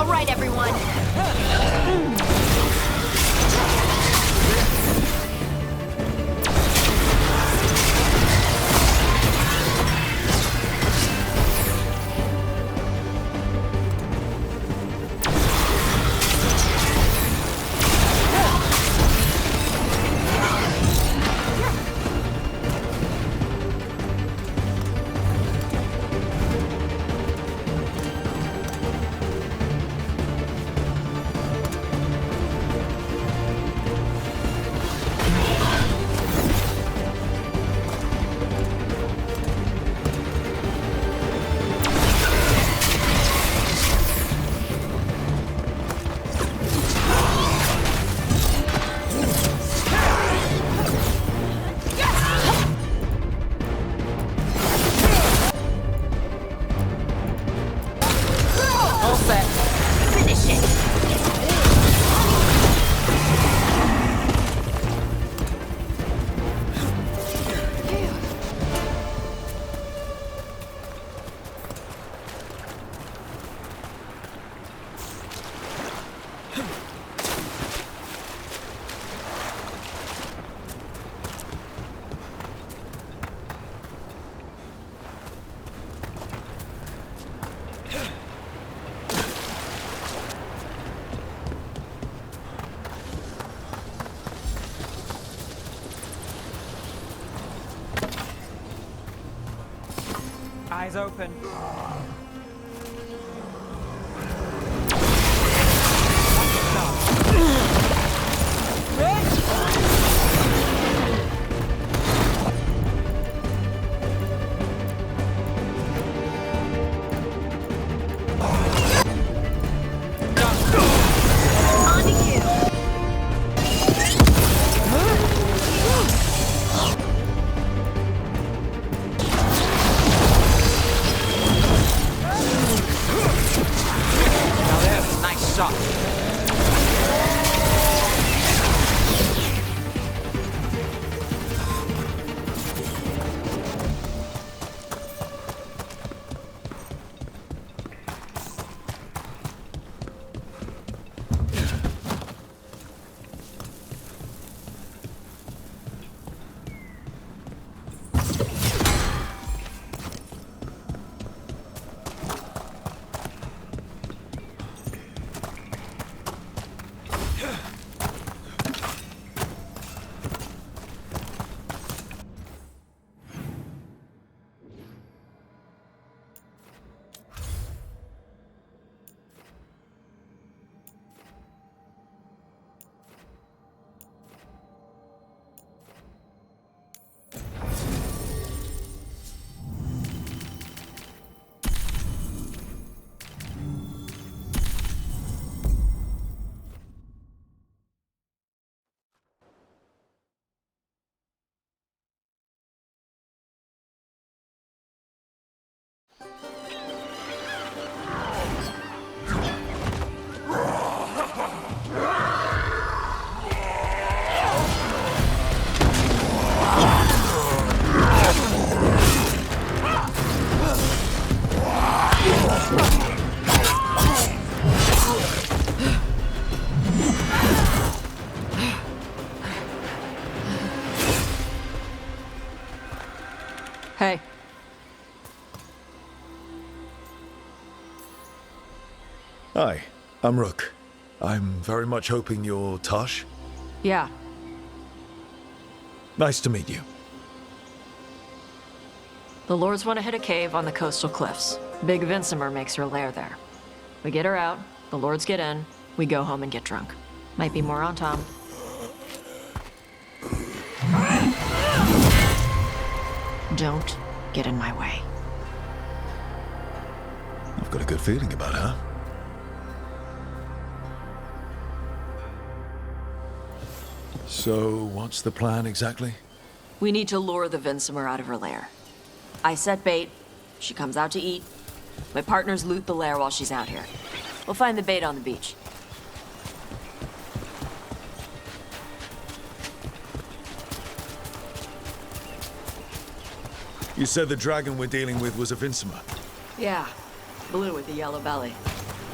All right, everyone. Eyes open. Hey. Hi, I'm Rook. I'm very much hoping you're Tosh. Yeah. Nice to meet you. The Lords want to hit a cave on the coastal cliffs. Big Vincimer makes her lair there. We get her out, the Lords get in, we go home and get drunk. Might be more on Tom. Don't get in my way. I've got a good feeling about her. So, what's the plan exactly? We need to lure the Vincimer out of her lair. I set bait, she comes out to eat. My partners loot the lair while she's out here. We'll find the bait on the beach. You said the dragon we're dealing with was a Vincimer. Yeah, blue with a yellow belly.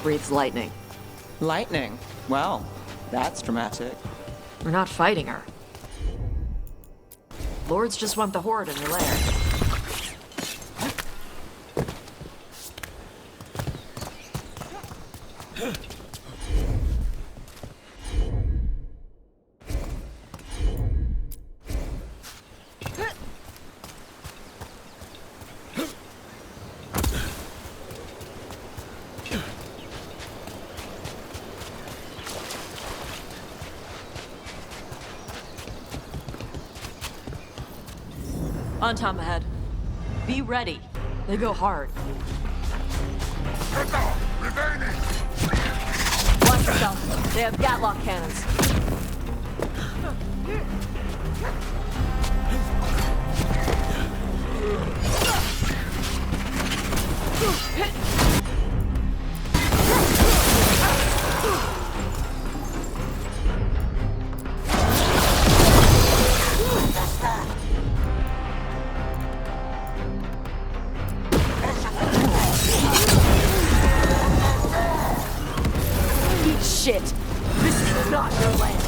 breathes lightning. Lightning? Well, that's dramatic. We're not fighting her. Lords just want the horde in her lair. On Tom ahead. Be ready. They go hard. Watch yourself. They have Gatlock cannons. Shit! This is not your land!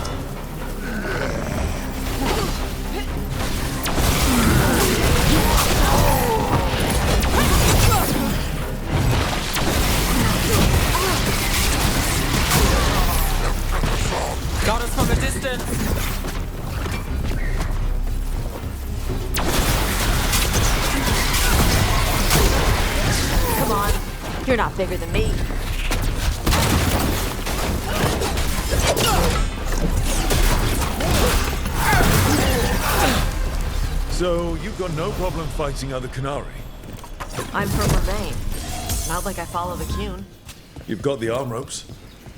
Got us from a distance! Come on, you're not bigger than me. So, you've got no problem fighting other Canary? I'm from Ravane. Not like I follow the Cune. You've got the arm ropes?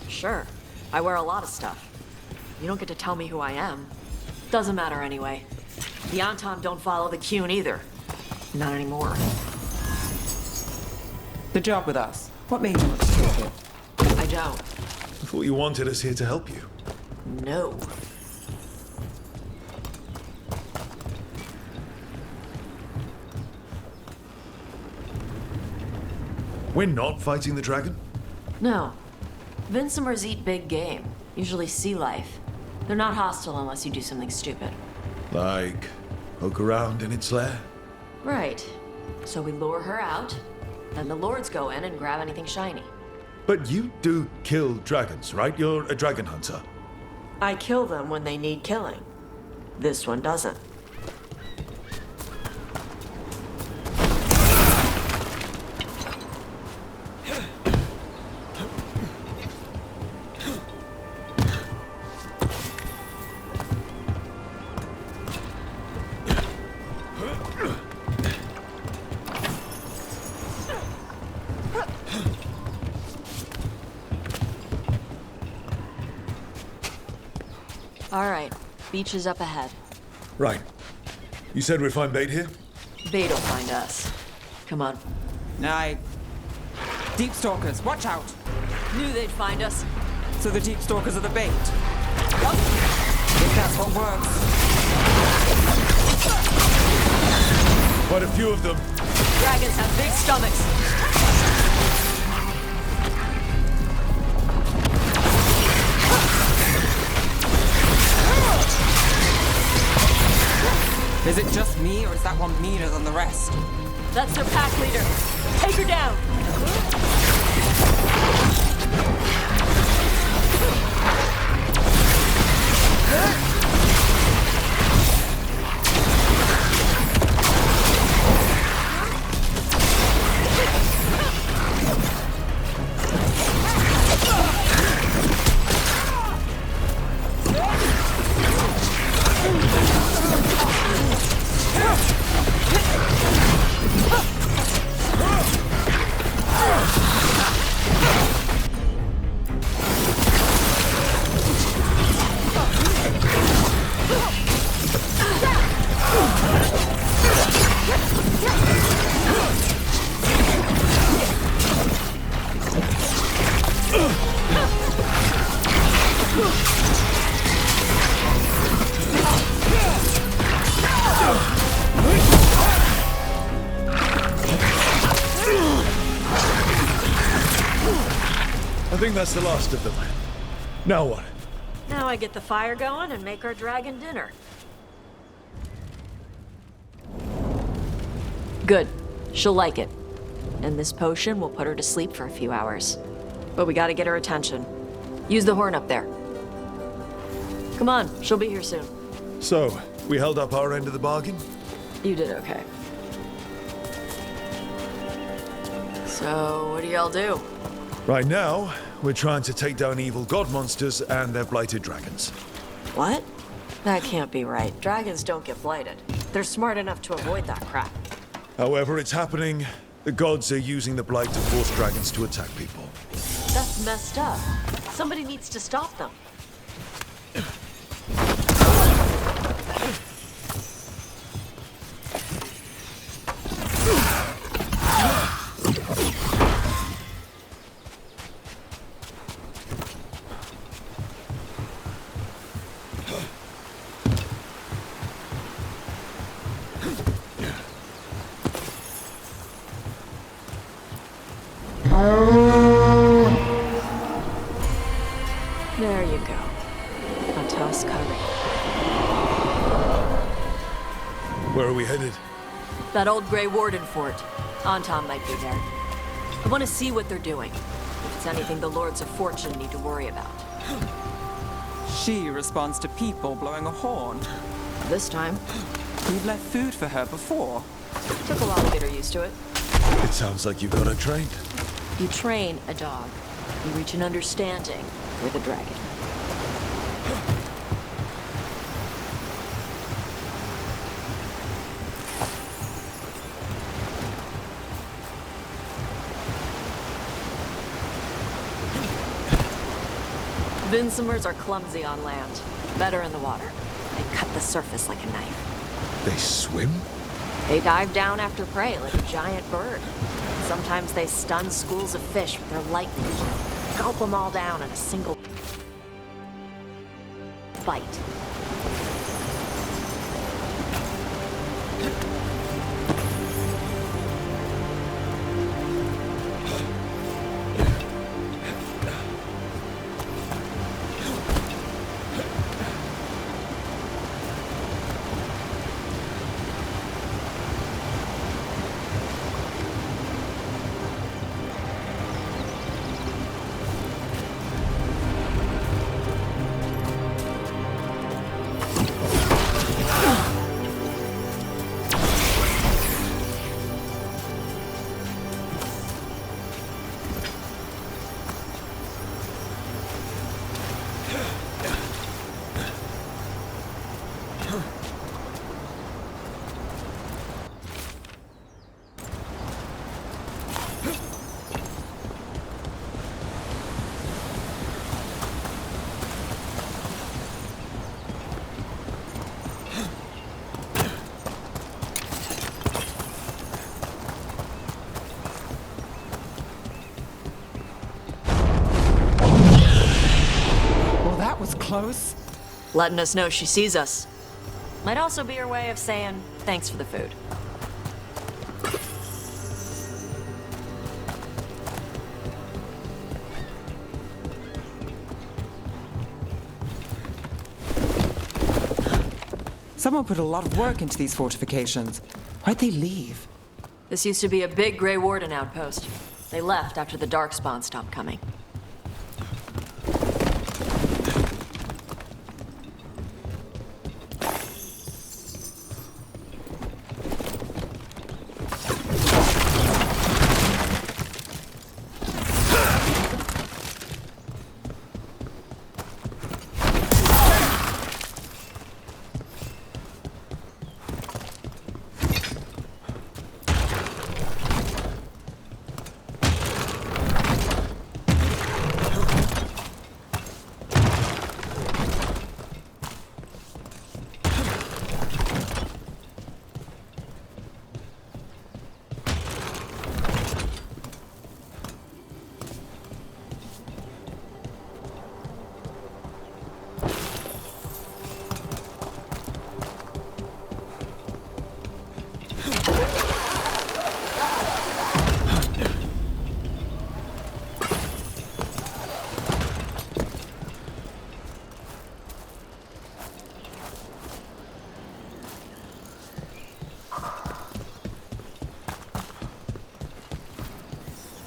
Sure, I wear a lot of stuff. You don't get to tell me who I am. Doesn't matter anyway. The Antom don't follow the Cune either. Not anymore. The job with us. What made you look stupid? I don't. I thought you wanted us here to help you. No. We're not fighting the dragon? No. Vincimers eat big game, usually sea life. They're not hostile unless you do something stupid. Like, poke around in its lair? Right. So we lure her out, then the lords go in and grab anything shiny. But you do kill dragons, right? You're a dragon hunter. I kill them when they need killing. This one doesn't. All right, beach is up ahead. Right. You said we'd find bait here? Bait'll find us. Come on. Deep Stalkers, watch out! Knew they'd find us. So the Deep Stalkers are the bait. If that's what works. Quite a few of them. Dragons have big stomachs. Is it just me, or is that one meaner than the rest? That's their pack leader. Take her down. think that's the last of them. Now what? Now I get the fire going and make our dragon dinner. Good. She'll like it. And this potion will put her to sleep for a few hours. But we gotta get her attention. Use the horn up there. Come on, she'll be here soon. So, we held up our end of the bargain? You did okay. So, what do y'all do? Right now, we're trying to take down evil god monsters and their blighted dragons. What? That can't be right. Dragons don't get blighted. They're smart enough to avoid that crap. However it's happening, the gods are using the blight to force dragons to attack people. That's messed up. Somebody needs to stop them. There you go. A toss curry. Where are we headed? That old Grey Warden fort. Anton might be there. I want to see what they're doing. If it's anything the Lords of Fortune need to worry about. She responds to people blowing a horn. This time, We've left food for her before. took a while to get her used to it. It sounds like you've got her trained. You train a dog. You reach an understanding with a dragon. Vinsomers are clumsy on land, better in the water. They cut the surface like a knife. They swim? They dive down after prey like a giant bird. Sometimes they stun schools of fish with their lightning. Gulp them all down in a single bite. Well, that was close. Letting us know she sees us. Might also be her way of saying thanks for the food. Someone put a lot of work into these fortifications. Why'd they leave? This used to be a big Grey Warden outpost. They left after the Darkspawn stopped coming.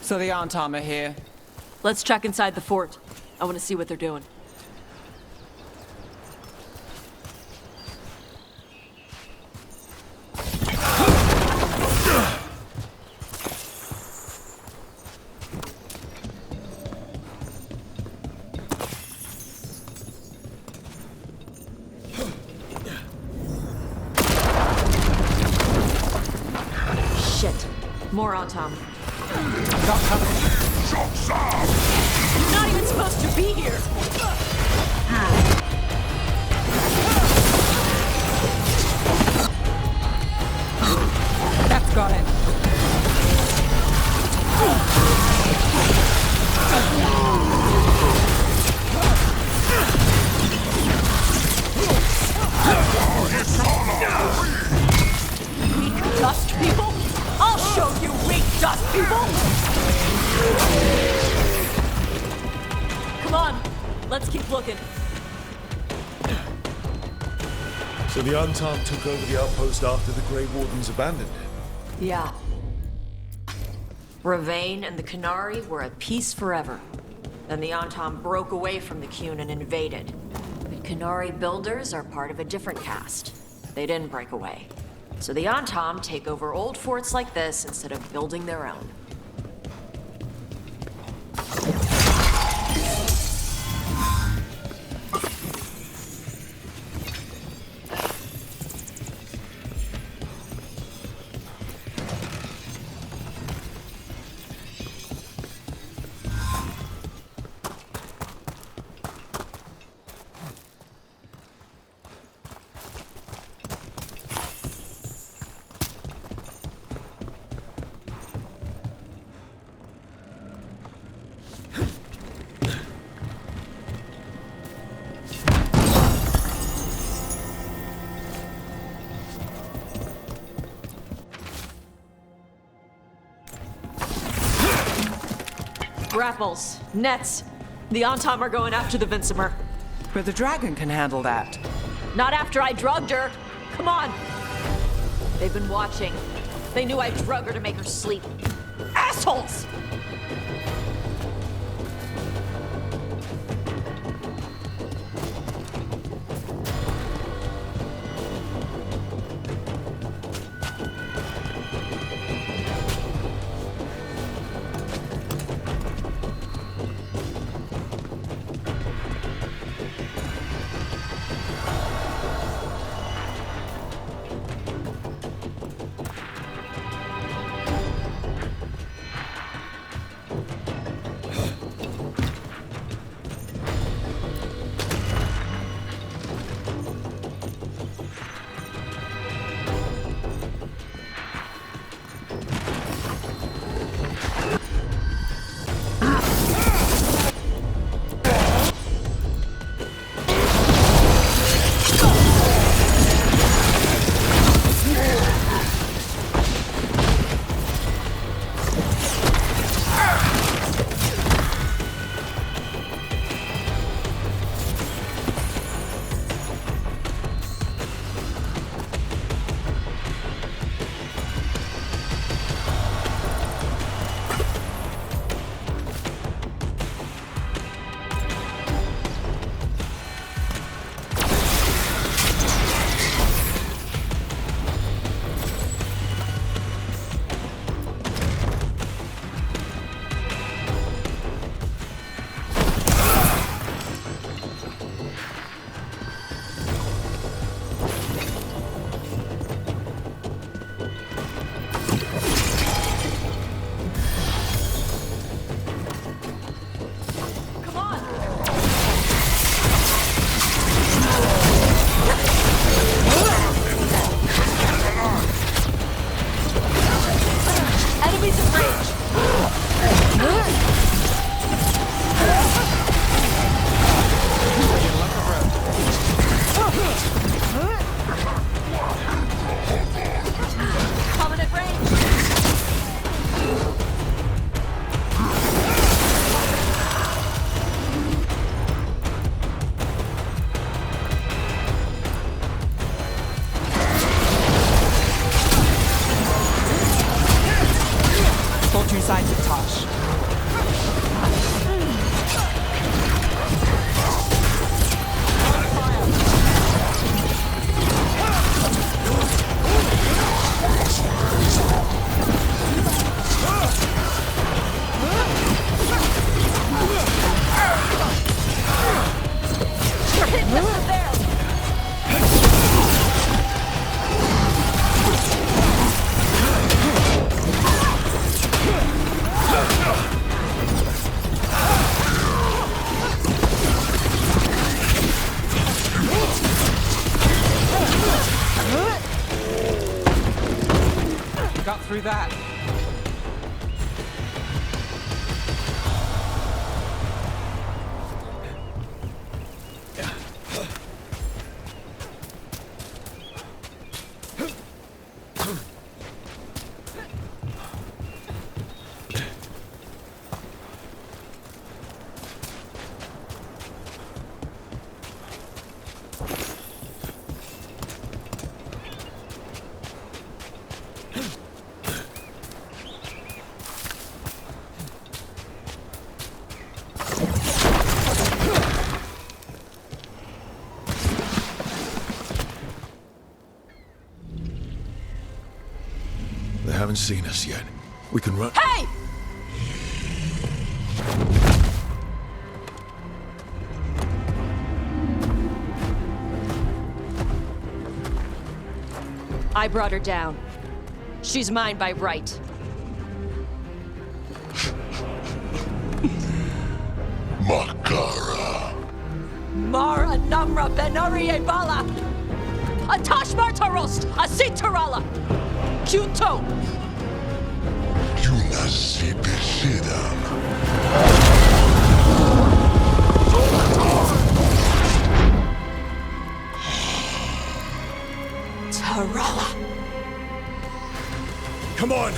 So the Antom are here. Let's check inside the fort. I want to see what they're doing. Shit. More Antom. Got cover. You're not even supposed to be here! That's got it. Weak dust people? I'll show you weak dust people! Come on, let's keep looking. So the Antom took over the outpost after the Grey Wardens abandoned it? Yeah. Ravane and the Canary were at peace forever. Then the Antom broke away from the Qun and invaded. But Canary builders are part of a different caste. They didn't break away. So the Antom take over old forts like this instead of building their own. Grapples, nets. The Antom are going after the Vincimer. But the dragon can handle that. Not after I drugged her. Come on. They've been watching. They knew I drug her to make her sleep. Assholes! two sides of Tosh. Got through that. They haven't seen us yet. We can run. Hey! I brought her down. She's mine by right. Makara. Mara Namra Benari Bala! Atash Martarost! Asitarala! Kyuto! Yunasipisidam. Tarala! Come on!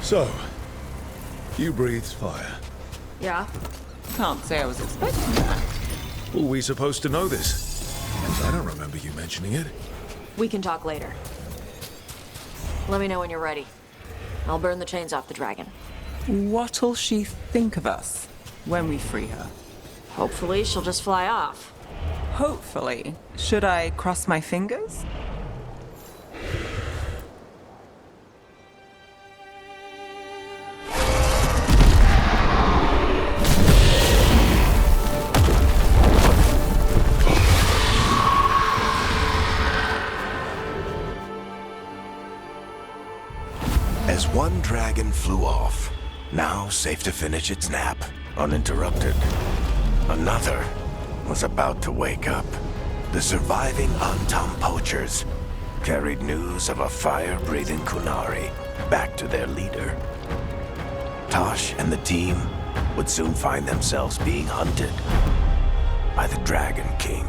So, you breathed fire. Yeah? Can't say I was expecting that. Were we supposed to know this? I don't remember you mentioning it. We can talk later. Let me know when you're ready. I'll burn the chains off the dragon. What'll she think of us when we free her? Hopefully, she'll just fly off. Hopefully. Should I cross my fingers? As one dragon flew off, now safe to finish its nap, uninterrupted, another was about to wake up. The surviving Antam poachers carried news of a fire-breathing Kunari back to their leader. Tosh and the team would soon find themselves being hunted by the Dragon King.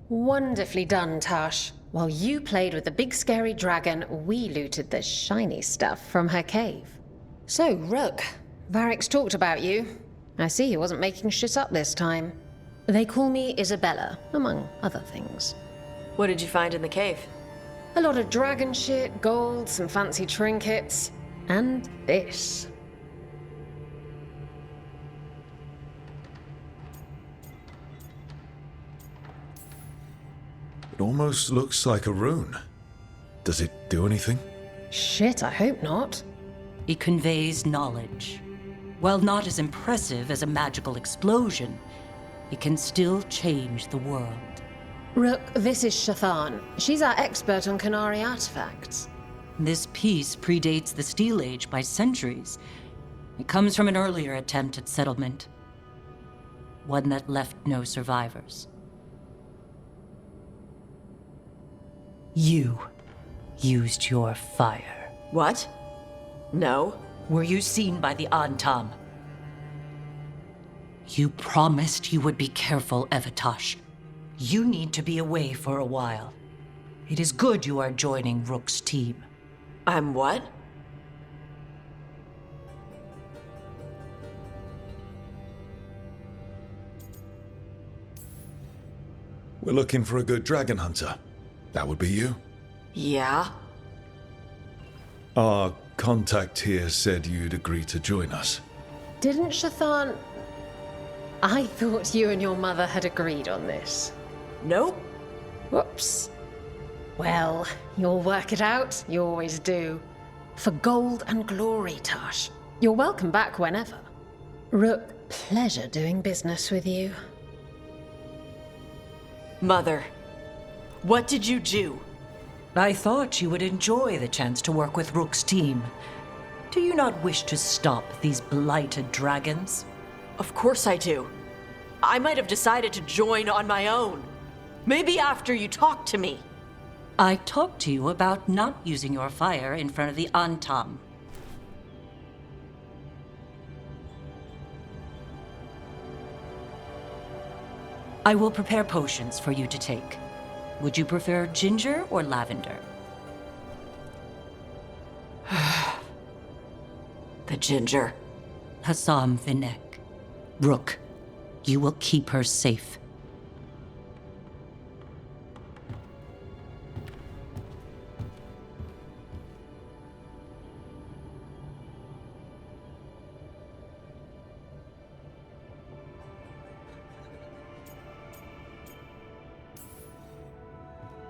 Wonderfully done, Tash. While you played with the big scary dragon, we looted the shiny stuff from her cave. So, Rook, Varric's talked about you. I see he wasn't making shit up this time. They call me Isabella, among other things. What did you find in the cave? A lot of dragon shit, gold, some fancy trinkets, and this. It almost looks like a rune. Does it do anything? Shit, I hope not. It conveys knowledge. While not as impressive as a magical explosion, it can still change the world. Rook, this is Shathan. She's our expert on Qunari artifacts. This piece predates the Steel Age by centuries. It comes from an earlier attempt at settlement. One that left no survivors. You used your fire. What? No. Were you seen by the Antam? You promised you would be careful, Evatosh. You need to be away for a while. It is good you are joining Rook's team. I'm what? We're looking for a good dragon hunter. That would be you. Yeah? Our contact here said you'd agree to join us. Didn't Shathan... I thought you and your mother had agreed on this. Nope. Whoops. Well, you'll work it out. You always do. For gold and glory, Tash. You're welcome back whenever. Rook, pleasure doing business with you. Mother, what did you do? I thought you would enjoy the chance to work with Rook's team. Do you not wish to stop these blighted dragons? Of course I do. I might have decided to join on my own. Maybe after you talked to me. I talked to you about not using your fire in front of the Antam. I will prepare potions for you to take. Would you prefer ginger or lavender? The ginger. Hassam Vinek. Rook, you will keep her safe.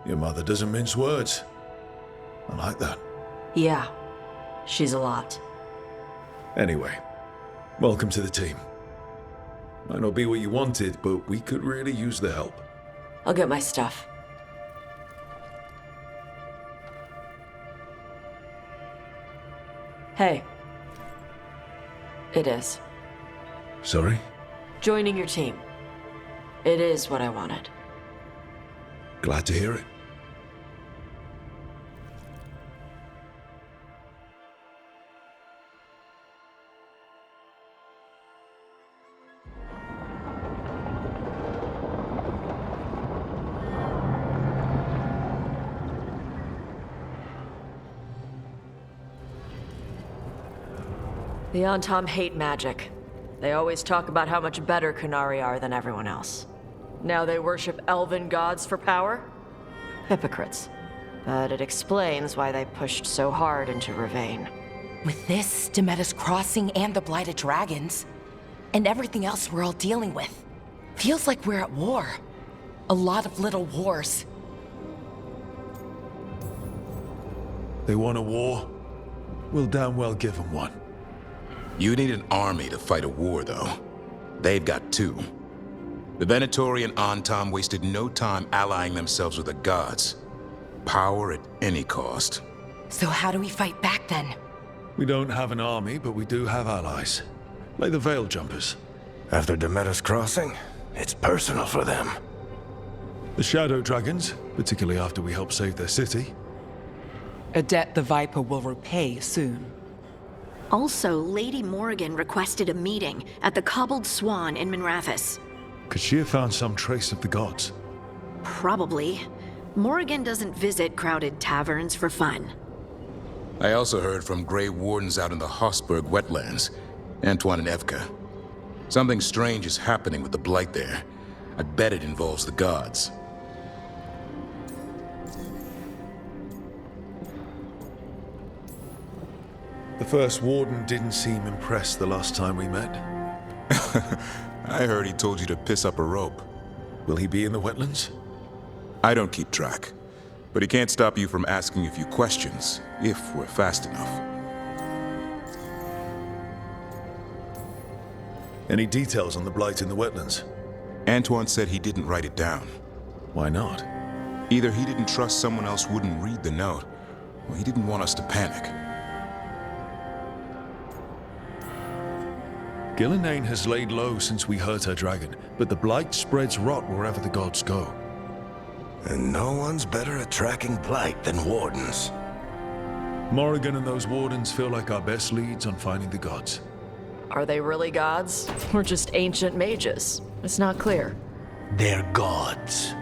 Your mother doesn't mince words. I like that. Yeah, she's a lot. Anyway, welcome to the team. Might not be what you wanted, but we could really use the help. I'll get my stuff. Hey. It is. Sorry? Joining your team. It is what I wanted. Glad to hear it. The Antam hate magic. They always talk about how much better Qunari are than everyone else. Now they worship elven gods for power? Hypocrites. But it explains why they pushed so hard into Ravane. With this, Demeter's Crossing and the Blighted Dragons, and everything else we're all dealing with, feels like we're at war. A lot of little wars. They want a war? We'll damn well give them one. You need an army to fight a war, though. They've got two. The Venatori and Antam wasted no time allying themselves with the gods. Power at any cost. So how do we fight back then? We don't have an army, but we do have allies. Like the Veil Jumpers. After Demeter's Crossing, it's personal for them. The Shadow Dragons, particularly after we helped save their city. A debt the Viper will repay soon. Also, Lady Morrigan requested a meeting at the Cobbled Swan in Minrathous. Could she have found some trace of the gods? Probably. Morrigan doesn't visit crowded taverns for fun. I also heard from Grey Wardens out in the Hossberg wetlands, Antoine and Evka. Something strange is happening with the Blight there. I bet it involves the gods. The first Warden didn't seem impressed the last time we met. I heard he told you to piss up a rope. Will he be in the wetlands? I don't keep track, but he can't stop you from asking a few questions, if we're fast enough. Any details on the Blight in the wetlands? Antoine said he didn't write it down. Why not? Either he didn't trust someone else wouldn't read the note, or he didn't want us to panic. Gillenane has laid low since we hurt her dragon, but the blight spreads rot wherever the gods go. And no one's better at tracking blight than wardens. Morrigan and those wardens feel like our best leads on finding the gods. Are they really gods? Or just ancient mages? It's not clear. They're gods.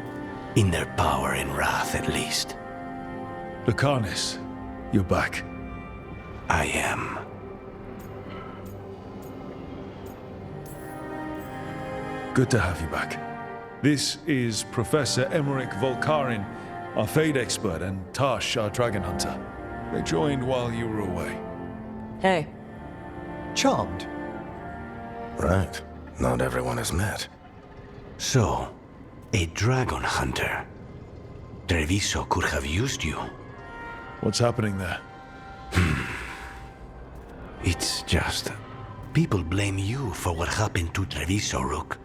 In their power and wrath, at least. Lucanus, you're back. I am. Good to have you back. This is Professor Emmerich Volkarin, our Fade expert, and Tash, our dragon hunter. They joined while you were away. Hey. Charmed. Right. Not everyone has met. So, a dragon hunter. Treviso could have used you. What's happening there? It's just... people blame you for what happened to Treviso, Rook.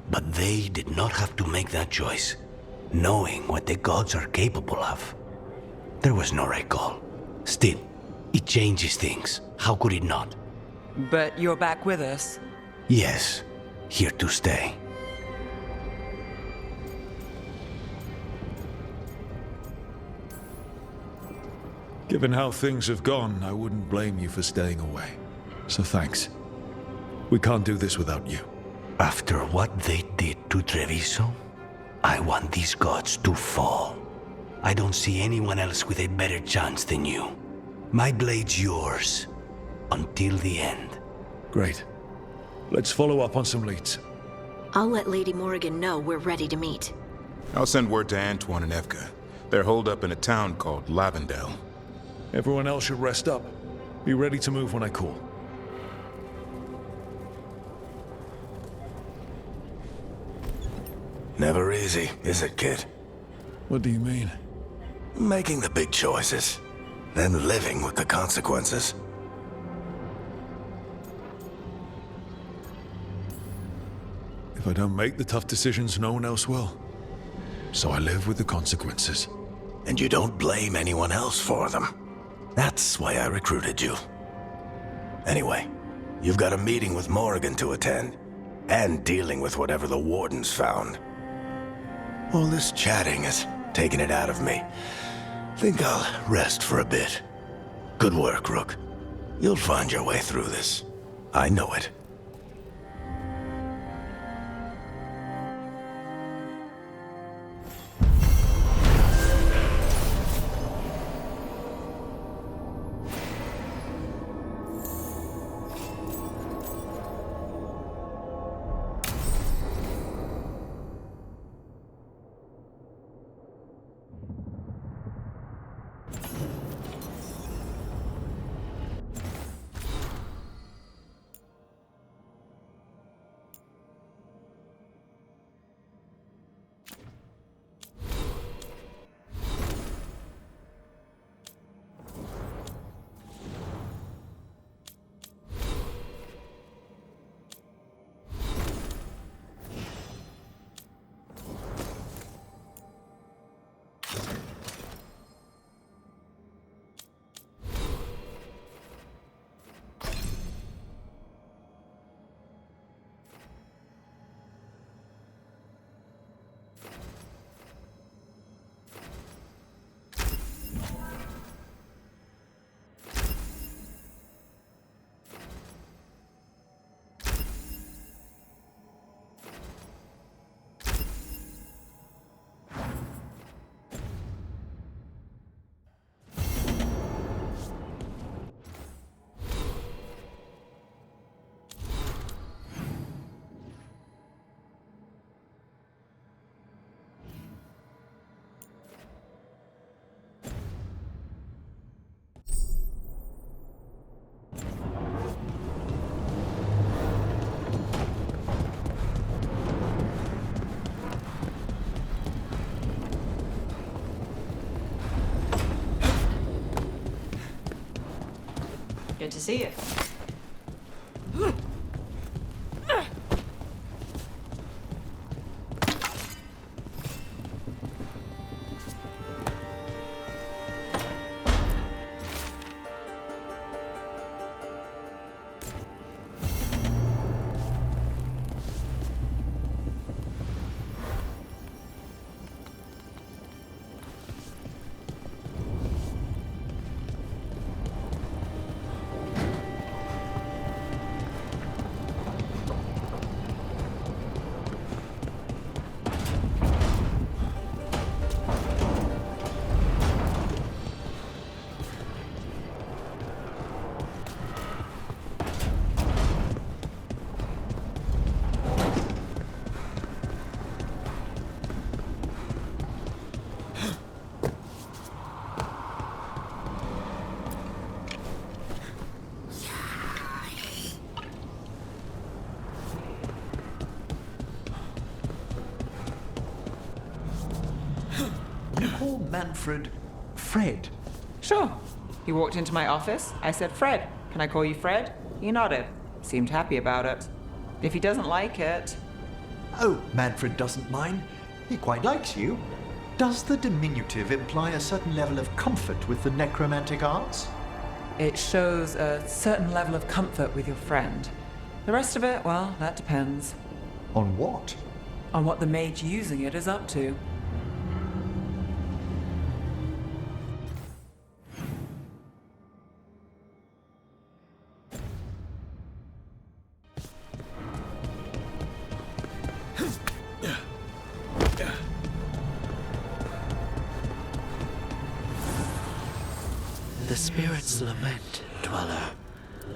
But they did not have to make that choice, knowing what the gods are capable of. There was no recall. Still, it changes things. How could it not? But you're back with us. Yes, here to stay. Given how things have gone, I wouldn't blame you for staying away. So thanks. We can't do this without you. After what they did to Treviso, I want these gods to fall. I don't see anyone else with a better chance than you. My blade's yours. Until the end. Great. Let's follow up on some leads. I'll let Lady Morrigan know we're ready to meet. I'll send word to Antoine and Evka. They're holed up in a town called Lavendale. Everyone else should rest up. Be ready to move when I call. Never easy, is it, kid? What do you mean? Making the big choices, then living with the consequences. If I don't make the tough decisions, no one else will. So I live with the consequences. And you don't blame anyone else for them. That's why I recruited you. Anyway, you've got a meeting with Morrigan to attend, and dealing with whatever the Wardens found. All this chatting is taking it out of me. Think I'll rest for a bit. Good work, Rook. You'll find your way through this. I know it. Good to see you. Manfred Fred? Sure. He walked into my office. I said, Fred, can I call you Fred? He nodded. Seemed happy about it. If he doesn't like it... Oh, Manfred doesn't mind. He quite likes you. Does the diminutive imply a certain level of comfort with the necromantic arts? It shows a certain level of comfort with your friend. The rest of it, well, that depends. On what? On what the mage using it is up to. The spirits lament, dweller.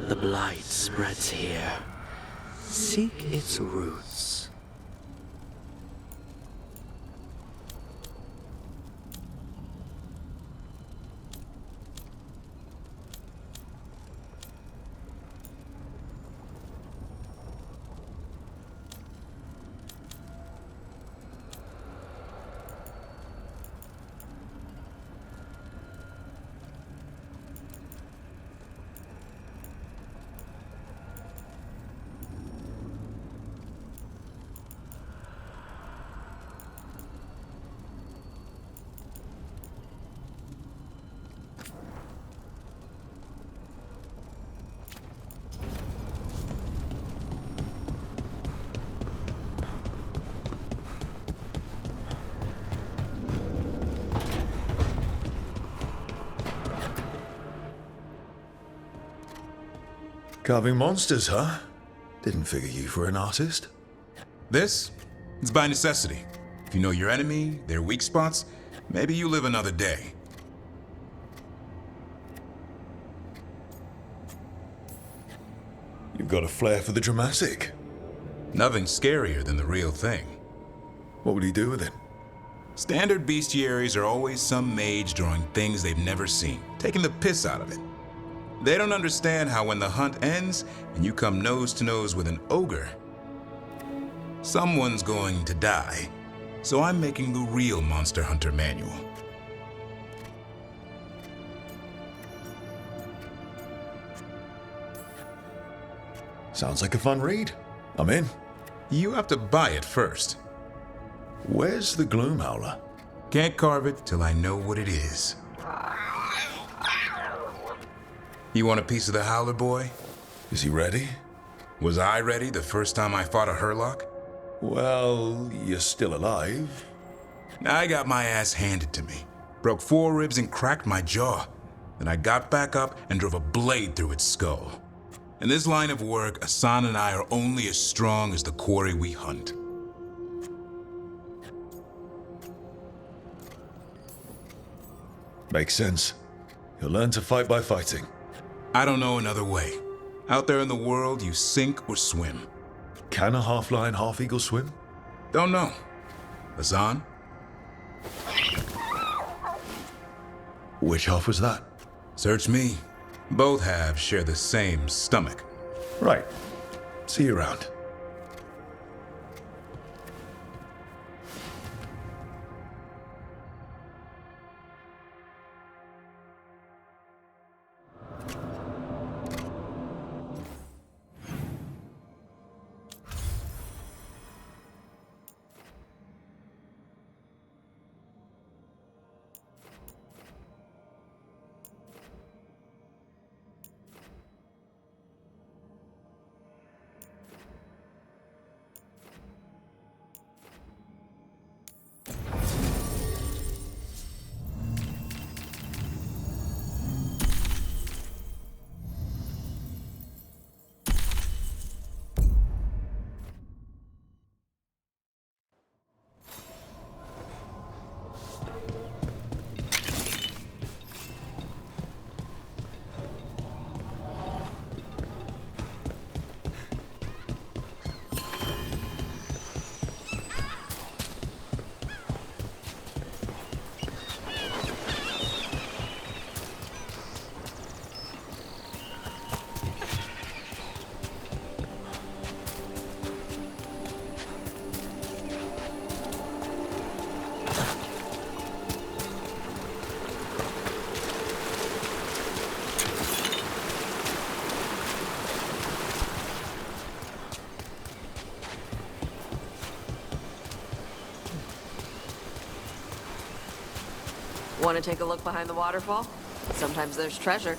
The blight spreads here. Seek its roots. Carving monsters, huh? Didn't figure you for an artist. This? It's by necessity. If you know your enemy, their weak spots, maybe you live another day. You've got a flair for the dramatic. Nothing scarier than the real thing. What would he do with it? Standard bestiaries are always some mage drawing things they've never seen, taking the piss out of it. They don't understand how when the hunt ends and you come nose to nose with an ogre, someone's going to die. So I'm making the real Monster Hunter manual. Sounds like a fun read. I'm in. You have to buy it first. Where's the Gloom Howler? Can't carve it till I know what it is. You want a piece of the Howler, boy? Is he ready? Was I ready the first time I fought a Hurlock? Well, you're still alive. I got my ass handed to me. Broke 4 ribs and cracked my jaw. Then I got back up and drove a blade through its skull. In this line of work, Asan and I are only as strong as the quarry we hunt. Makes sense. You'll learn to fight by fighting. I don't know another way. Out there in the world, you sink or swim. Can a half-lion, half-eagle swim? Don't know. Asan? Which half was that? Search me. Both halves share the same stomach. Right. See you around. Want to take a look behind the waterfall? Sometimes there's treasure.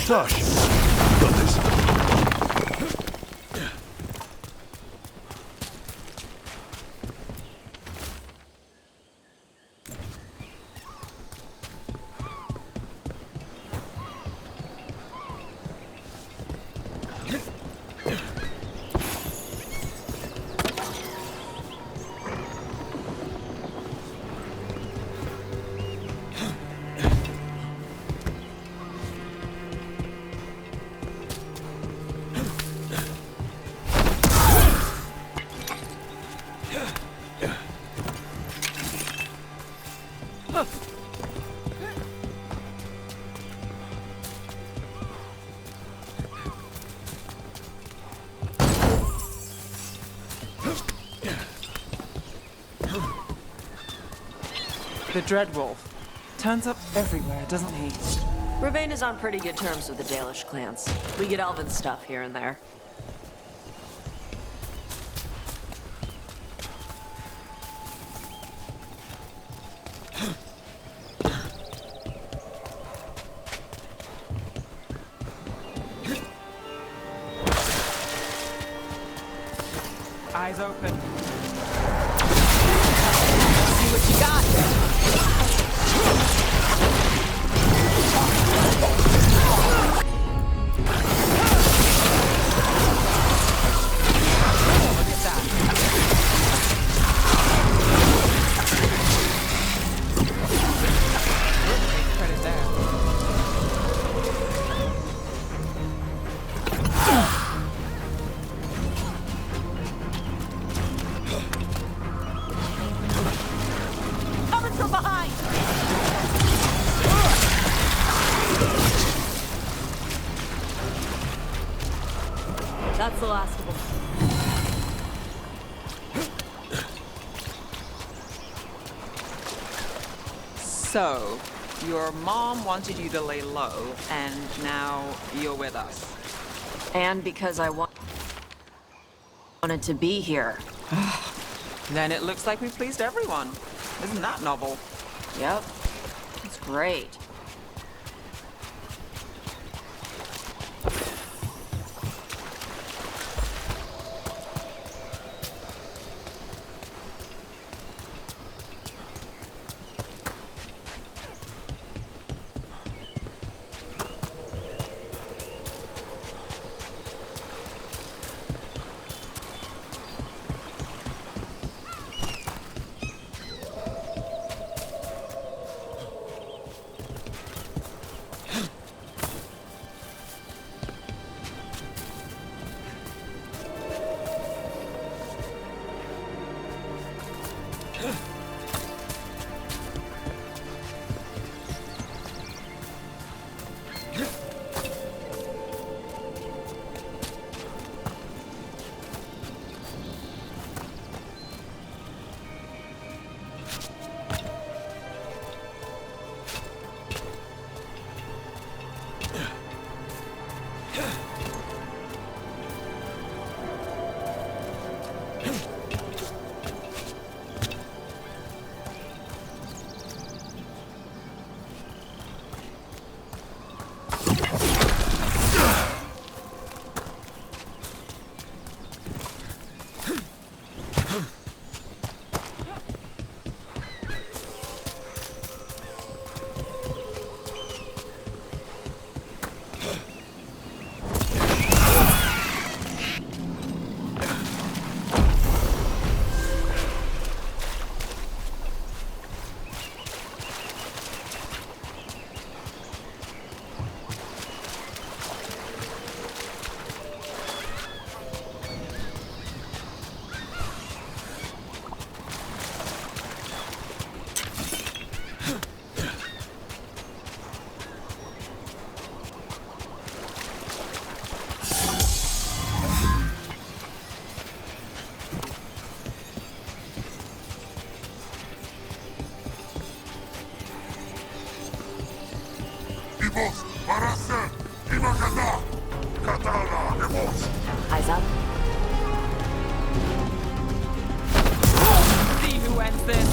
Tash, got this. The Dreadwolf. Turns up everywhere, doesn't he? Ravane is on pretty good terms with the Dalish clans. We get elven stuff here and there. Eyes open. See what you got. That's the last of them. So, your mom wanted you to lay low, and now you're with us. And because I wanted to be here. Then it looks like we pleased everyone. Isn't that novel? Yep. It's great. Eyes up. See who ends this.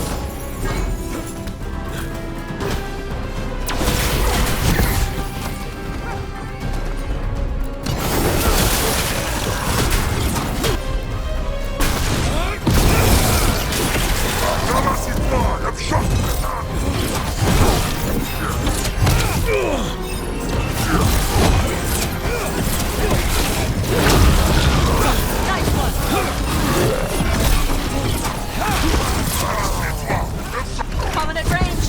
Prominent range.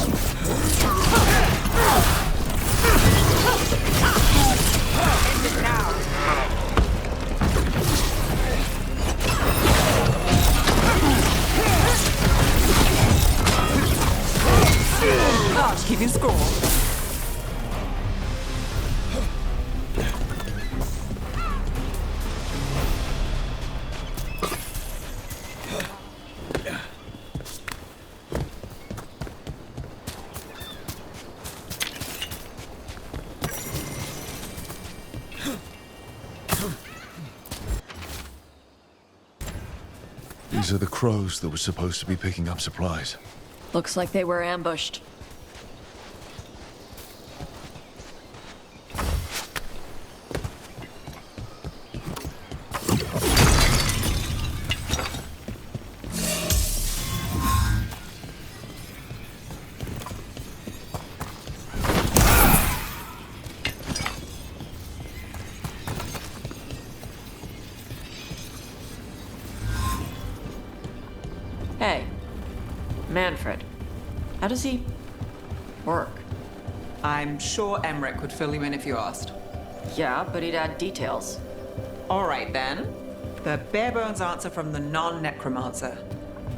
End it now. Gosh, keeping score. These are the crows that were supposed to be picking up supplies. Looks like they were ambushed. Hey, Manfred. How does he work? I'm sure Emmerich would fill you in if you asked. Yeah, but he'd add details. All right, then. The bare-bones answer from the non-necromancer.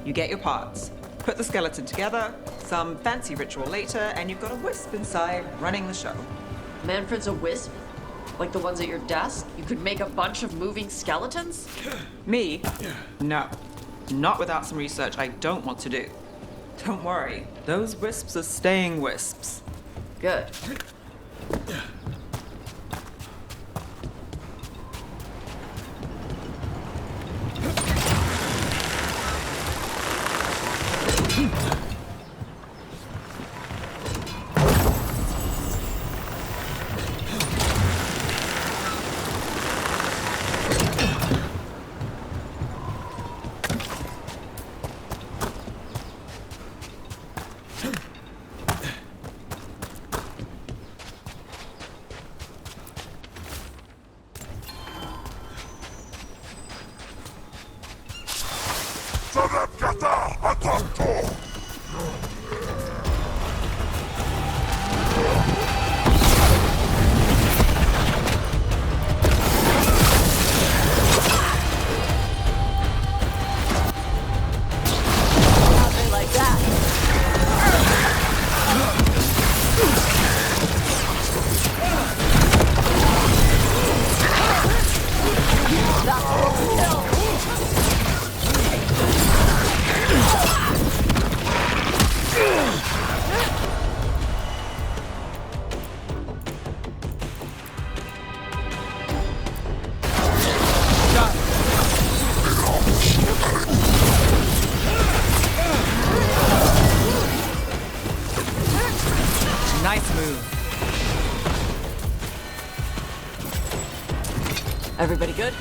You get your parts, put the skeleton together, some fancy ritual later, and you've got a wisp inside running the show. Manfred's a wisp? Like the ones at your desk? You could make a bunch of moving skeletons? Me? No. Not without some research I don't want to do. Don't worry, those wisps are staying wisps. Good. Nothing like that. That's what we kill. Nice move. Everybody good?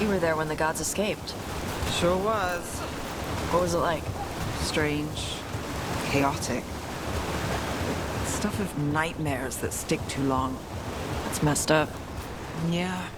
You were there when the gods escaped. Sure was. What was it like? Strange. Chaotic. Stuff of nightmares that stick too long. That's messed up. Yeah.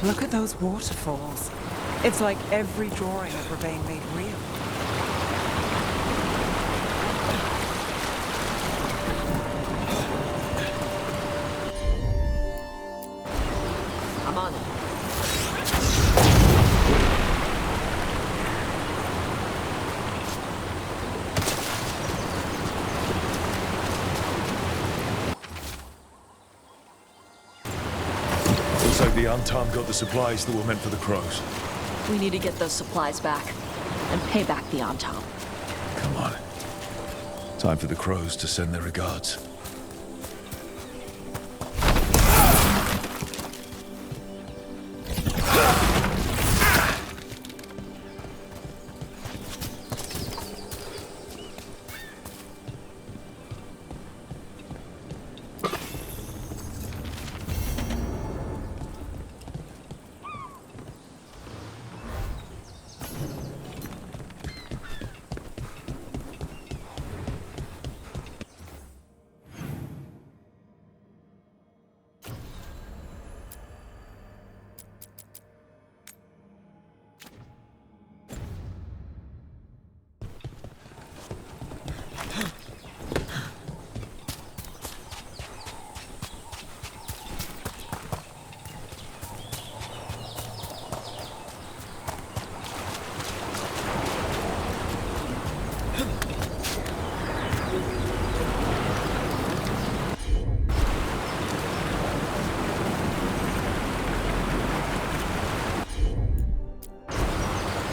Look at those waterfalls. It's like every drawing of Ravane made real. I'm on it. Looks like the Antam got the supplies that were meant for the crows. We need to get those supplies back and pay back the Antam. Come on. Time for the crows to send their regards.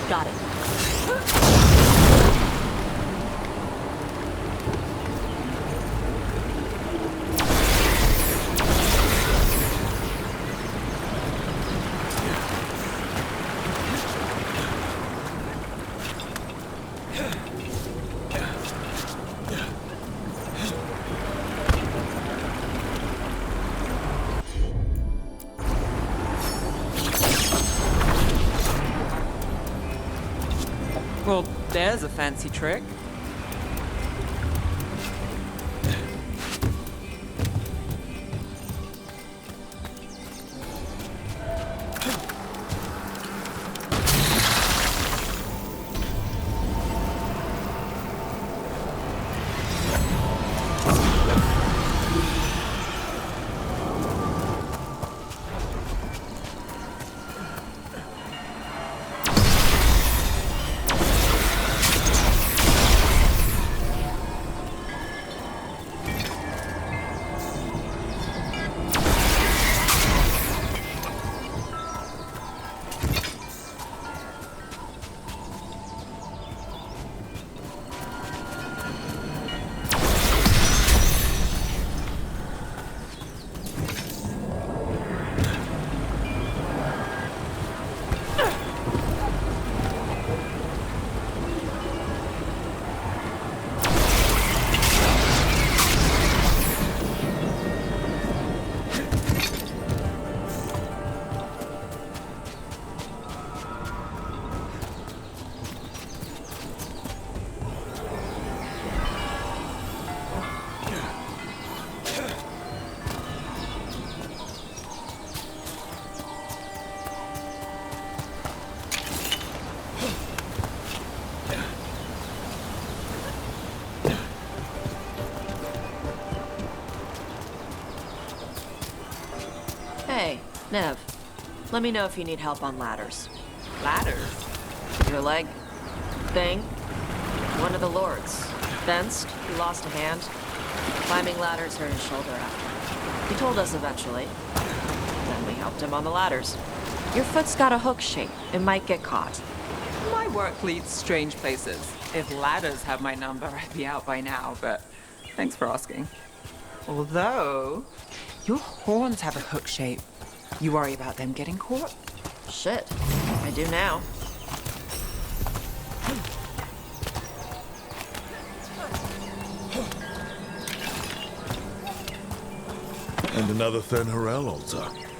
Got it. Well, there's a fancy trick. Hey, Nev. Let me know if you need help on ladders. Ladders? Your leg? Thing? One of the lords. Fenced, he lost a hand. Climbing ladders hurt his shoulder after. He told us eventually. Then we helped him on the ladders. Your foot's got a hook shape. It might get caught. My work leads strange places. If ladders have my number, I'd be out by now, but thanks for asking. Although, your horns have a hook shape. You worry about them getting caught? Shit, I do now. And another Fen'Harel altar.